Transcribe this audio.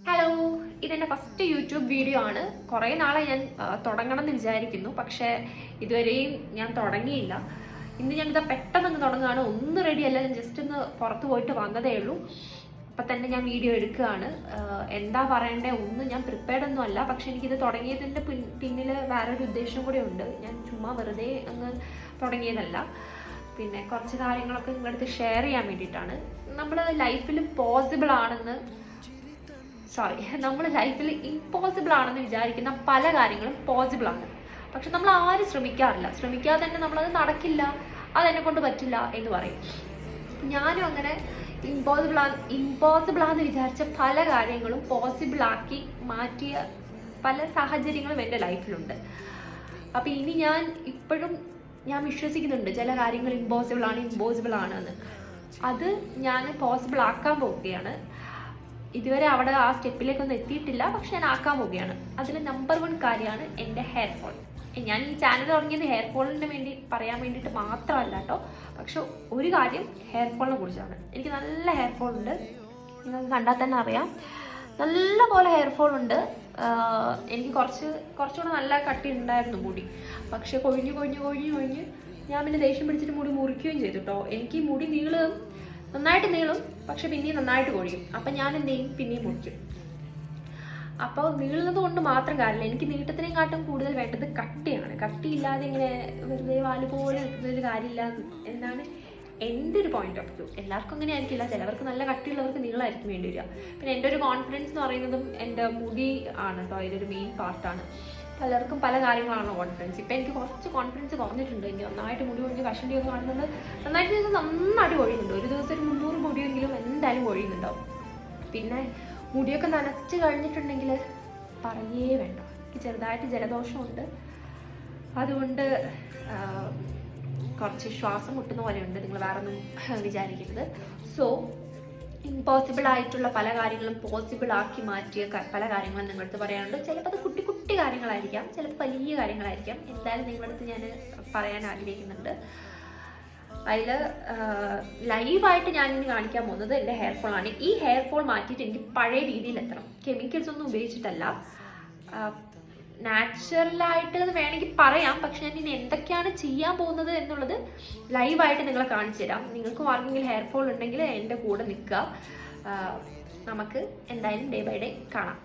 Hello, ഇതെൻ്റെ first YouTube video ആണ്. കുറേ നാളെ ഞാൻ തുടങ്ങണം എന്ന് വിചാരിക്കുന്നു, പക്ഷേ ഇതുവരെയും ഞാൻ തുടങ്ങിയില്ല. ഇന്ന് ഞാനിത് പെട്ടെന്ന് അങ്ങ് തുടങ്ങുകയാണ്. ഒന്നും റെഡിയല്ല, ഞാൻ ജസ്റ്റ് ഒന്ന് പുറത്ത് പോയിട്ട് വന്നതേ ഉള്ളൂ. അപ്പം തന്നെ ഞാൻ വീഡിയോ എടുക്കുകയാണ്. എന്താ പറയണ്ടേ ഒന്നും ഞാൻ പ്രിപ്പയർഡ് ഒന്നും അല്ല, പക്ഷെ എനിക്കിത് തുടങ്ങിയതിൻ്റെ പിന്നിൽ വേറൊരു ഉദ്ദേശം കൂടെ ഉണ്ട്. ഞാൻ ചുമ്മാ വെറുതെ അങ്ങ് തുടങ്ങിയതല്ല. പിന്നെ കുറച്ച് കാര്യങ്ങളൊക്കെ നിങ്ങളടുത്ത് ഷെയർ ചെയ്യാൻ വേണ്ടിയിട്ടാണ്. നമ്മൾ ലൈഫിൽ നമ്മൾ ലൈഫിൽ ഇമ്പോസിബിൾ ആണെന്ന് വിചാരിക്കുന്ന പല കാര്യങ്ങളും പോസിബിൾ ആണ്. പക്ഷെ നമ്മൾ ആരും ശ്രമിക്കാറില്ല. ശ്രമിക്കാതെ തന്നെ നമ്മളത് നടക്കില്ല, അതെന്നെ കൊണ്ട് പറ്റില്ല എന്ന് പറയും. ഞാനും അങ്ങനെ ഇമ്പോസിബിൾ ആണെന്ന് വിചാരിച്ച പല കാര്യങ്ങളും പോസിബിൾ ആക്കി മാറ്റിയ പല സാഹചര്യങ്ങളും എൻ്റെ ലൈഫിലുണ്ട്. അപ്പം ഇനി ഞാൻ വിശ്വസിക്കുന്നുണ്ട് ചില കാര്യങ്ങൾ ഇമ്പോസിബിൾ ആണ് എന്ന്. അത് ഞാൻ പോസിബിൾ ആക്കാൻ പോവുകയാണ്. ഇതുവരെ അവിടെ ആ സ്റ്റെപ്പിലേക്കൊന്നും എത്തിയിട്ടില്ല, പക്ഷെ ഞാൻ ആക്കാൻ പോവുകയാണ്. അതിൽ നമ്പർ 1 കാര്യമാണ് എൻ്റെ ഹെയർ ഫോൾ. ഞാൻ ഈ ചാനൽ തുടങ്ങിയത് ഹെയർ ഫോളിന് വേണ്ടി പറയാൻ വേണ്ടിയിട്ട് മാത്രമല്ല കേട്ടോ. പക്ഷെ ഒരു കാര്യം ഹെയർ ഫോളിനെ കുറിച്ചാണ്. എനിക്ക് നല്ല ഹെയർ ഫോൾ ഉണ്ട്, നിങ്ങൾക്ക് കണ്ടാൽ തന്നെ അറിയാം. നല്ല പോലെ ഹെയർ ഫോൾ ഉണ്ട്. എനിക്ക് കുറച്ചുകൂടെ നല്ല കട്ടി ഉണ്ടായിരുന്നു മുടി, പക്ഷെ കൊഴിഞ്ഞ് ഞാൻ പിന്നെ ദേഷ്യം പിടിച്ചിട്ട് മുടി മുറിക്കുകയും ചെയ്തു കേട്ടോ. എനിക്ക് മുടി നന്നായിട്ട് നീളും, പക്ഷെ പിന്നെയും നന്നായിട്ട് കൊഴിയും. അപ്പം ഞാൻ എന്ത് ചെയ്യും, പിന്നെയും മുറിക്കും. അപ്പോൾ നീളുന്നത് കൊണ്ട് മാത്രം കാര്യമില്ല, എനിക്ക് നീട്ടത്തിനെക്കാട്ടും കൂടുതൽ വേണ്ടത് കട്ടിയാണ്. കട്ടിയില്ലാതെ ഇങ്ങനെ വെറുതെ വാല് പോലെ നിൽക്കുന്നൊരു കാര്യമില്ല എന്നാണ് എൻ്റെ ഒരു പോയിന്റ് ഓഫ് വ്യൂ. എല്ലാവർക്കും അങ്ങനെ ആയിരിക്കില്ല, ചിലവർക്ക് നല്ല കട്ടിയുള്ളവർക്ക് നീളമായിരിക്കും വേണ്ടി വരിക. പിന്നെ എൻ്റെ ഒരു കോൺഫിഡൻസ് എന്ന് പറയുന്നതും എൻ്റെ മുടി ആണ് കേട്ടോ, ഇതൊരു മെയിൻ പാർട്ടാണ്. പലർക്കും പല കാര്യങ്ങളാണ് കോൺഫിഡൻസ്. ഇപ്പം എനിക്ക് കുറച്ച് കോൺഫിഡൻസ് കുറഞ്ഞിട്ടുണ്ട്. എനിക്ക് നന്നായിട്ട് മുടി കൊഴിഞ്ഞ് കഷണ്ടിയൊക്കെ കാണുന്നത് നന്നായിട്ട് കൊഴിയുന്നുണ്ട്. ഒരു ദിവസം ഒരു 300 മുടിയെങ്കിലും എന്തായാലും കൊഴിയുന്നുണ്ടാവും. പിന്നെ മുടിയൊക്കെ നനച്ച് കഴിഞ്ഞിട്ടുണ്ടെങ്കിൽ പറയേ വേണ്ട. എനിക്ക് ചെറുതായിട്ട് ജലദോഷമുണ്ട്, അതുകൊണ്ട് കുറച്ച് ശ്വാസം മുട്ടുന്ന പോലെയുണ്ട്. നിങ്ങൾ വേറെ ഒന്നും വിചാരിക്കരുത്. സോ ഇമ്പോസിബിൾ ആയിട്ടുള്ള പല കാര്യങ്ങളും പോസിബിൾ ആക്കി മാറ്റിയ പല കാര്യങ്ങളും നിങ്ങളടുത്ത് പറയാനുണ്ട്. ചിലപ്പോൾ അത് കുട്ടി കുട്ടി കാര്യങ്ങളായിരിക്കാം, ചിലപ്പോൾ വലിയ കാര്യങ്ങളായിരിക്കാം. എന്തായാലും നിങ്ങളടുത്ത് ഞാൻ പറയാൻ ആഗ്രഹിക്കുന്നുണ്ട്. അതിൽ ലൈവായിട്ട് ഞാൻ ഇനി കാണിക്കാൻ പോകുന്നത് എൻ്റെ ഹെയർ ഫോൾ ആണ്. ഈ ഹെയർ ഫോൾ മാറ്റിയിട്ട് എനിക്ക് പഴയ രീതിയിൽ എത്തണം. കെമിക്കൽസ് ഒന്നും ഉപയോഗിച്ചിട്ടല്ല, നാച്ചുറലായിട്ട് എന്ന് വേണമെങ്കിൽ പറയാം. പക്ഷെ ഞാൻ ഇനി എന്തൊക്കെയാണ് ചെയ്യാൻ പോകുന്നത് എന്നുള്ളത് ലൈവായിട്ട് നിങ്ങളെ കാണിച്ചു തരാം. നിങ്ങൾക്കും ആർക്കെങ്കിലും ഹെയർ ഫോൾ ഉണ്ടെങ്കിൽ എൻ്റെ കൂടെ നിൽക്കുക. നമുക്ക് എന്തായാലും ഡേ ബൈ ഡേ കാണാം.